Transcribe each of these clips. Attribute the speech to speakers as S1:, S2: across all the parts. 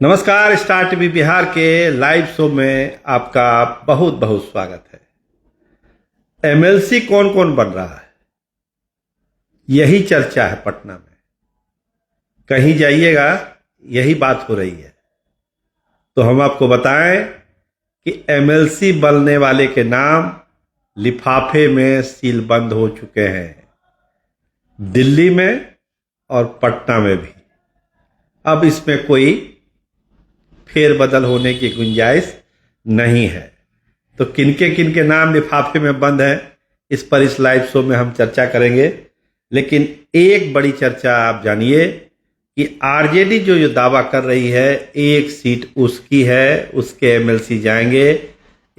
S1: नमस्कार। Star TV Bihar के live show में आपका बहुत बहुत स्वागत है। एमएलसी कौन कौन बन रहा है, यही चर्चा है पटना में। कहीं जाइएगा यही बात हो रही है। तो हम आपको बताएं कि एमएलसी बनने वाले के नाम लिफाफे में सीलबंद हो चुके हैं, दिल्ली में और पटना में भी। अब इसमें कोई फेरबदल होने की गुंजाइश नहीं है। तो किनके नाम लिफाफे में बंद है, इस पर इस लाइव शो में हम चर्चा करेंगे। लेकिन एक बड़ी चर्चा आप जानिए कि आरजेडी जो दावा कर रही है एक सीट उसकी है, उसके एमएलसी जाएंगे।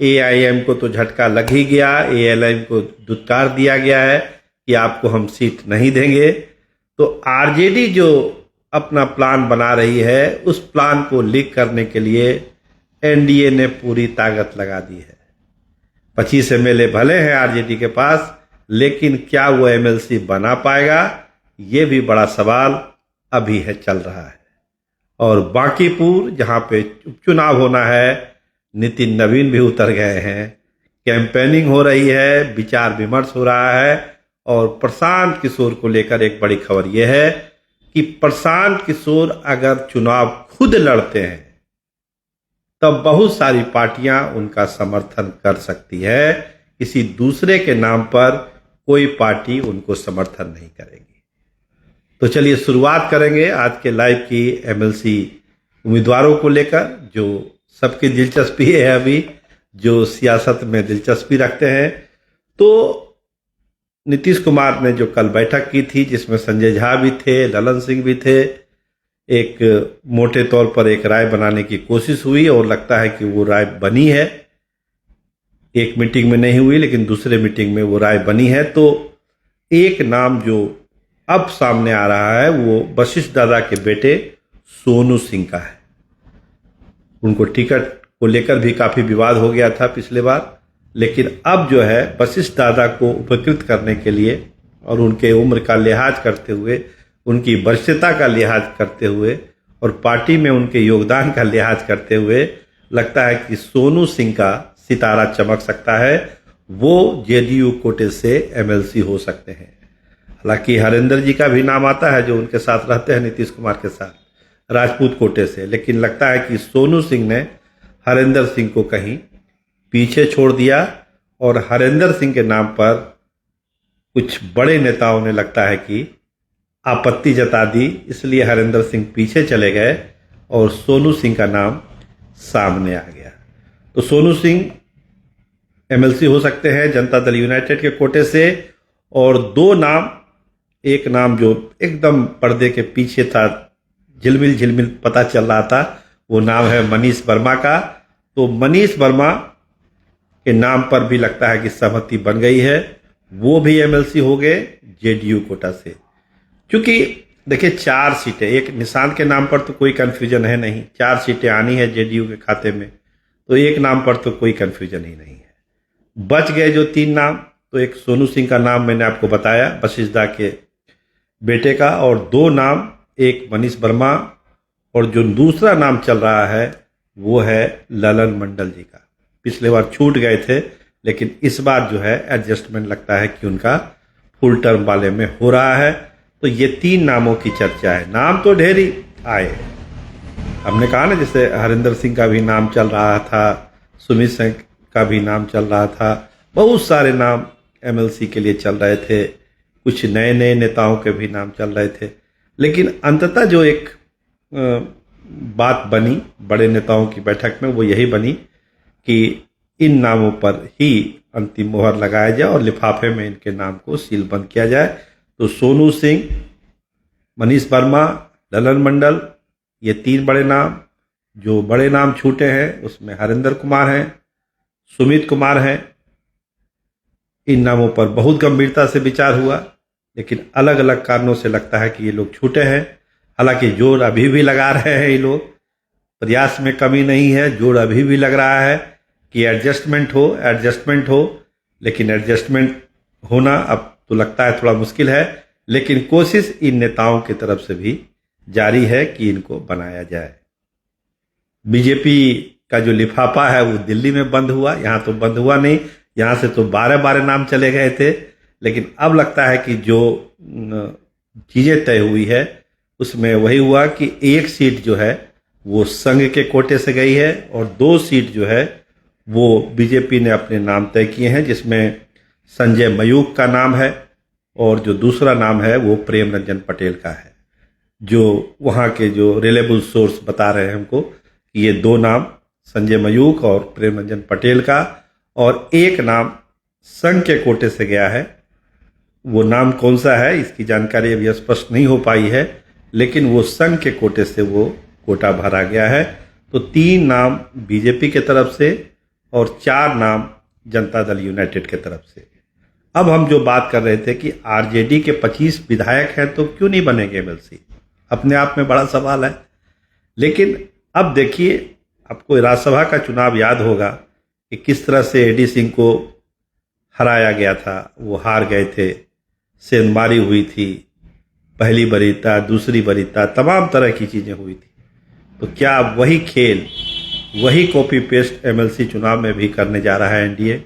S1: एआईएम को तो झटका लग ही गया, एएलएम को दुत्कार दिया गया है कि आपको हम सीट नहीं देंगे। तो आरजेडी जो अपना प्लान बना रही है, उस प्लान को लीक करने के लिए एनडीए ने पूरी ताकत लगा दी है। 25 एमएलए भले हैं आरजेडी के पास, लेकिन क्या वो एमएलसी बना पाएगा, ये भी बड़ा सवाल अभी है चल रहा है। और बांकीपुर जहां पे उपचुनाव होना है, नितिन नवीन भी उतर गए हैं, कैंपेनिंग हो रही है, विचार विमर्श हो रहा है। और प्रशांत किशोर को लेकर एक बड़ी खबर यह है कि प्रशांत किशोर अगर चुनाव खुद लड़ते हैं तब बहुत सारी पार्टियां उनका समर्थन कर सकती है, किसी दूसरे के नाम पर कोई पार्टी उनको समर्थन नहीं करेगी। तो चलिए शुरुआत करेंगे आज के लाइव की एमएलसी उम्मीदवारों को लेकर, जो सबकी दिलचस्पी है अभी, जो सियासत में दिलचस्पी रखते हैं। तो नीतीश कुमार ने जो कल बैठक की थी, जिसमें संजय झा भी थे, ललन सिंह भी थे, एक मोटे तौर पर एक राय बनाने की कोशिश हुई और लगता है कि वो राय बनी है। एक मीटिंग में नहीं हुई, लेकिन दूसरे मीटिंग में वो राय बनी है। तो एक नाम जो अब सामने आ रहा है वो वशिष्ठ दादा के बेटे सोनू सिंह का है। उनको टिकट को लेकर भी काफी विवाद हो गया था पिछले बार, लेकिन अब जो है वशिष्ठ दादा को उपकृत करने के लिए और उनके उम्र का लिहाज करते हुए, उनकी वरिष्ठता का लिहाज करते हुए और पार्टी में उनके योगदान का लिहाज करते हुए लगता है कि सोनू सिंह का सितारा चमक सकता है। वो जेडीयू कोटे से एमएलसी हो सकते हैं। हालांकि हरेंद्र जी का भी नाम आता है, जो उनके साथ रहते हैं नीतीश कुमार के साथ, राजपूत कोटे से। लेकिन लगता है कि सोनू सिंह ने हरेंद्र सिंह को कहीं पीछे छोड़ दिया और हरेंद्र सिंह के नाम पर कुछ बड़े नेताओं ने लगता है कि आपत्ति जता दी, इसलिए हरेंद्र सिंह पीछे चले गए और सोनू सिंह का नाम सामने आ गया। तो सोनू सिंह एमएलसी हो सकते हैं जनता दल यूनाइटेड के कोटे से। और दो नाम, एक नाम जो एकदम पर्दे के पीछे था, झिलमिल पता चल रहा था, वो नाम है मनीष वर्मा का। तो मनीष वर्मा के नाम पर भी लगता है कि सहमति बन गई है, वो भी एमएलसी हो गए जेडीयू कोटा से। क्योंकि देखिए 4 सीटें, एक निशांत के नाम पर तो कोई कंफ्यूजन है नहीं, 4 सीटें आनी है जेडीयू के खाते में, तो एक नाम पर तो कोई कंफ्यूजन ही नहीं है। बच गए जो 3 नाम, तो एक सोनू सिंह का नाम मैंने आपको बताया, वशिष्ठ दा के बेटे का, और 2 नाम, एक मनीष वर्मा और जो दूसरा नाम चल रहा है वो है ललन मंडल जी का। पिछले बार छूट गए थे, लेकिन इस बार जो है एडजस्टमेंट लगता है कि उनका फुल टर्म वाले में हो रहा है। तो ये 3 नामों की चर्चा है। नाम तो ढेर ही आए, हमने कहा ना, जैसे हरिंदर सिंह का भी नाम चल रहा था, सुमित सिंह का भी नाम चल रहा था, बहुत सारे नाम एमएलसी के लिए चल रहे थे, कुछ नए नए नेताओं के भी नाम चल रहे थे। लेकिन अंततः जो एक बात बनी बड़े नेताओं की बैठक में, वो यही बनी कि इन नामों पर ही अंतिम मोहर लगाया जाए और लिफाफे में इनके नाम को सीलबंद किया जाए। तो सोनू सिंह, मनीष वर्मा, ललन मंडल, ये 3 बड़े नाम। जो बड़े नाम छूटे हैं उसमें हरिंदर कुमार हैं, सुमित कुमार हैं। इन नामों पर बहुत गंभीरता से विचार हुआ, लेकिन अलग अलग कारणों से लगता है कि ये लोग छूटे हैं। हालांकि जोर अभी भी लगा रहे हैं ये लोग, प्रयास में कमी नहीं है, जोर अभी भी लग रहा है कि एडजस्टमेंट हो, लेकिन एडजस्टमेंट होना अब तो लगता है थोड़ा मुश्किल है। लेकिन कोशिश इन नेताओं की तरफ से भी जारी है कि इनको बनाया जाए। बीजेपी का जो लिफाफा है वो दिल्ली में बंद हुआ, यहाँ तो बंद हुआ नहीं, यहाँ से तो 12 नाम चले गए थे। लेकिन अब लगता है कि जो चीजें तय हुई है उसमें वही हुआ कि एक सीट जो है वो संघ के कोटे से गई है और 2 सीट जो है वो बीजेपी ने अपने नाम तय किए हैं, जिसमें संजय मयूख का नाम है और जो दूसरा नाम है वो प्रेम रंजन पटेल का है। जो वहाँ के जो रिलेबल सोर्स बता रहे हैं हमको कि ये 2 नाम संजय मयूख और प्रेम रंजन पटेल का, और एक नाम संघ के कोटे से गया है। वो नाम कौन सा है इसकी जानकारी अभी स्पष्ट नहीं हो पाई है, लेकिन वो संघ के कोटे से वो कोटा भरा गया है। तो 3 नाम बीजेपी के तरफ से और 4 नाम जनता दल यूनाइटेड के तरफ से। अब हम जो बात कर रहे थे कि आरजेडी के 25 विधायक हैं तो क्यों नहीं बनेंगे एमएलसी, अपने आप में बड़ा सवाल है। लेकिन अब देखिए, आपको राज्यसभा का चुनाव याद होगा कि किस तरह से एडी सिंह को हराया गया था, वो हार गए थे, सेंधमारी हुई थी, पहली वरीयता, दूसरी वरीयता, तमाम तरह की चीजें हुई थी। तो क्या वही खेल, वही कॉपी पेस्ट एमएलसी चुनाव में भी करने जा रहा है एनडीए?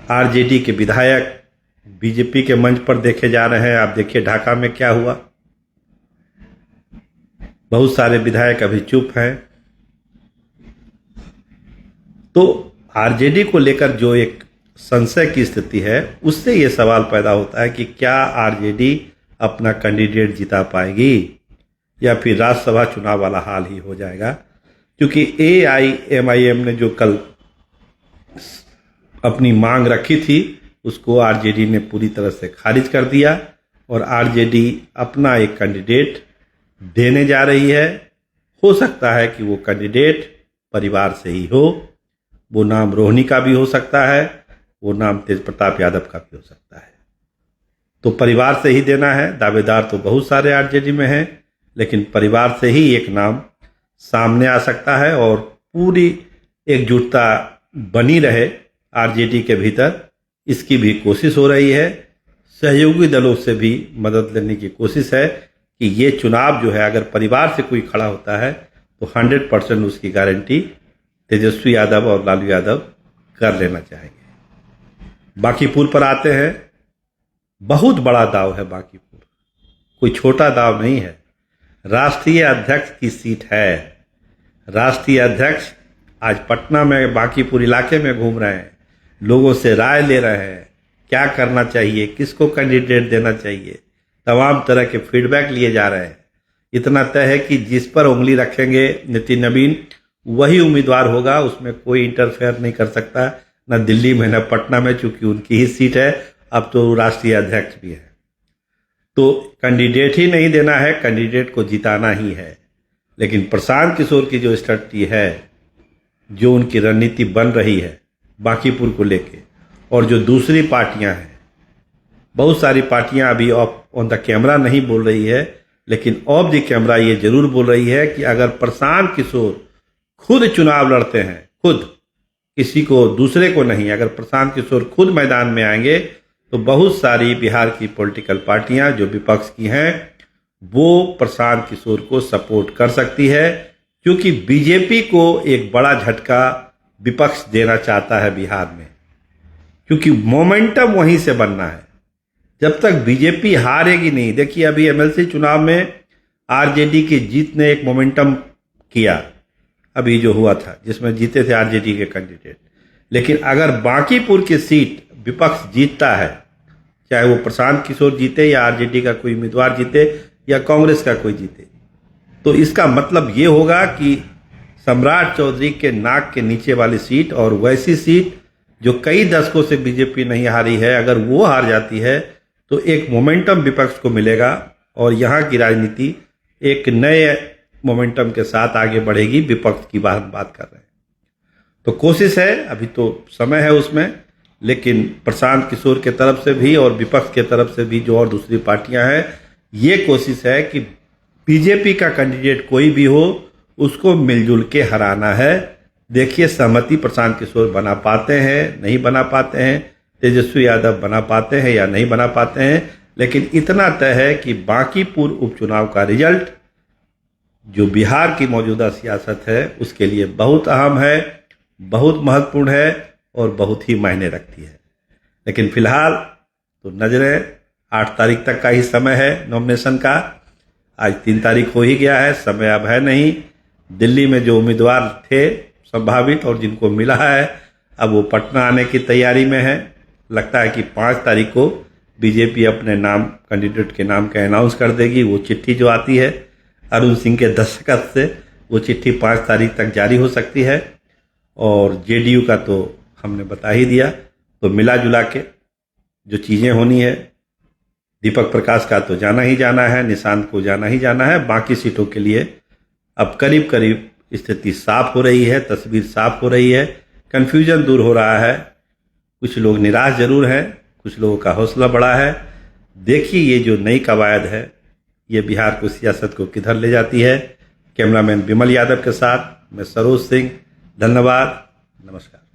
S1: आरजेडी के विधायक बीजेपी के मंच पर देखे जा रहे हैं। आप देखिए ढाका में क्या हुआ, बहुत सारे विधायक अभी चुप हैं। तो आरजेडी को लेकर जो एक संशय की स्थिति है, उससे ये सवाल पैदा होता है कि क्या आरजेडी अपना कैंडिडेट जिता पाएगी या फिर राज्यसभा चुनाव वाला हाल ही हो जाएगा। क्योंकि एआईएमआईएम ने जो कल अपनी मांग रखी थी उसको आरजेडी ने पूरी तरह से खारिज कर दिया और आरजेडी अपना एक कैंडिडेट देने जा रही है। हो सकता है कि वो कैंडिडेट परिवार से ही हो, वो नाम रोहिणी का भी हो सकता है, वो नाम तेज प्रताप यादव का भी हो सकता है। तो परिवार से ही देना है। दावेदार तो बहुत सारे आरजेडी में हैं, लेकिन परिवार से ही एक नाम सामने आ सकता है और पूरी एकजुटता बनी रहे आरजेडी के भीतर, इसकी भी कोशिश हो रही है। सहयोगी दलों से भी मदद लेने की कोशिश है कि ये चुनाव जो है अगर परिवार से कोई खड़ा होता है तो 100% उसकी गारंटी तेजस्वी यादव और लालू यादव कर लेना चाहेंगे। बांकीपुर पर आते हैं। बहुत बड़ा दाव है बांकीपुर, कोई छोटा दाव नहीं है। राष्ट्रीय अध्यक्ष की सीट है। राष्ट्रीय अध्यक्ष आज पटना में बांकीपुर इलाके में घूम रहे हैं, लोगों से राय ले रहे हैं, क्या करना चाहिए, किसको कैंडिडेट देना चाहिए, तमाम तरह के फीडबैक लिए जा रहे हैं। इतना तय है कि जिस पर उंगली रखेंगे नितिन नवीन वही उम्मीदवार होगा, उसमें कोई इंटरफेयर नहीं कर सकता, न दिल्ली में न पटना में, चूंकि उनकी ही सीट है। अब तो राष्ट्रीय अध्यक्ष भी है, तो कैंडिडेट ही नहीं देना है, कैंडिडेट को जिताना ही है। लेकिन प्रशांत किशोर की जो स्ट्रैटेजी है, जो उनकी रणनीति बन रही है बांकीपुर को लेके, और जो दूसरी पार्टियां हैं, बहुत सारी पार्टियां अभी ऑन द कैमरा नहीं बोल रही है, लेकिन ऑफ द कैमरा ये जरूर बोल रही है कि अगर प्रशांत किशोर खुद चुनाव लड़ते हैं, खुद, किसी को दूसरे को नहीं, अगर प्रशांत किशोर खुद मैदान में आएंगे तो बहुत सारी बिहार की पॉलिटिकल पार्टियां जो विपक्ष की हैं वो प्रशांत किशोर को सपोर्ट कर सकती है। क्योंकि बीजेपी को एक बड़ा झटका विपक्ष देना चाहता है बिहार में, क्योंकि मोमेंटम वहीं से बनना है। जब तक बीजेपी हारेगी नहीं, देखिए अभी एमएलसी चुनाव में आरजेडी की जीत ने एक मोमेंटम किया, अभी जो हुआ था जिसमें जीते थे आरजेडी के कैंडिडेट। लेकिन अगर बांकीपुर की सीट विपक्ष जीतता है, चाहे वो प्रशांत किशोर जीते या आरजेडी का कोई उम्मीदवार जीते या कांग्रेस का कोई जीते, तो इसका मतलब ये होगा कि सम्राट चौधरी के नाक के नीचे वाली सीट और वैसी सीट जो कई दशकों से बीजेपी नहीं हारी है, अगर वो हार जाती है तो एक मोमेंटम विपक्ष को मिलेगा और यहाँ की राजनीति एक नए मोमेंटम के साथ आगे बढ़ेगी। विपक्ष की बात कर रहे हैं, तो कोशिश है, अभी तो समय है उसमें, लेकिन प्रशांत किशोर के तरफ से भी और विपक्ष के तरफ से भी जो और दूसरी पार्टियां हैं, ये कोशिश है कि बीजेपी का कैंडिडेट कोई भी हो उसको मिलजुल के हराना है। देखिए सहमति प्रशांत किशोर बना पाते हैं, नहीं बना पाते हैं, तेजस्वी यादव बना पाते हैं या नहीं बना पाते हैं, लेकिन इतना तय है कि बांकीपुर उपचुनाव का रिजल्ट जो बिहार की मौजूदा सियासत है उसके लिए बहुत अहम है, बहुत महत्वपूर्ण है और बहुत ही मायने रखती है। लेकिन फिलहाल तो नजरें 8 तारीख तक का ही समय है नॉमिनेशन का। आज 3 तारीख हो ही गया है, समय अब है नहीं। दिल्ली में जो उम्मीदवार थे संभावित और जिनको मिला है, अब वो पटना आने की तैयारी में है। लगता है कि 5 तारीख को बीजेपी अपने नाम, कैंडिडेट के नाम का अनाउंस कर देगी। वो चिट्ठी जो आती है अरुण सिंह के दस्तखत से, वो चिट्ठी 5 तारीख तक जारी हो सकती है। और जेडीयू का तो हमने बता ही दिया। तो मिला जुला के जो चीज़ें होनी है, दीपक प्रकाश का तो जाना ही जाना है, निशांत को जाना ही जाना है। बाकी सीटों के लिए अब करीब करीब स्थिति साफ हो रही है, तस्वीर साफ हो रही है, कन्फ्यूजन दूर हो रहा है। कुछ लोग निराश जरूर हैं, कुछ लोगों का हौसला बढ़ा है। देखिए ये जो नई कवायद है ये बिहार को, सियासत को किधर ले जाती है। कैमरामैन विमल यादव के साथ मैं सरोज सिंह। धन्यवाद, नमस्कार।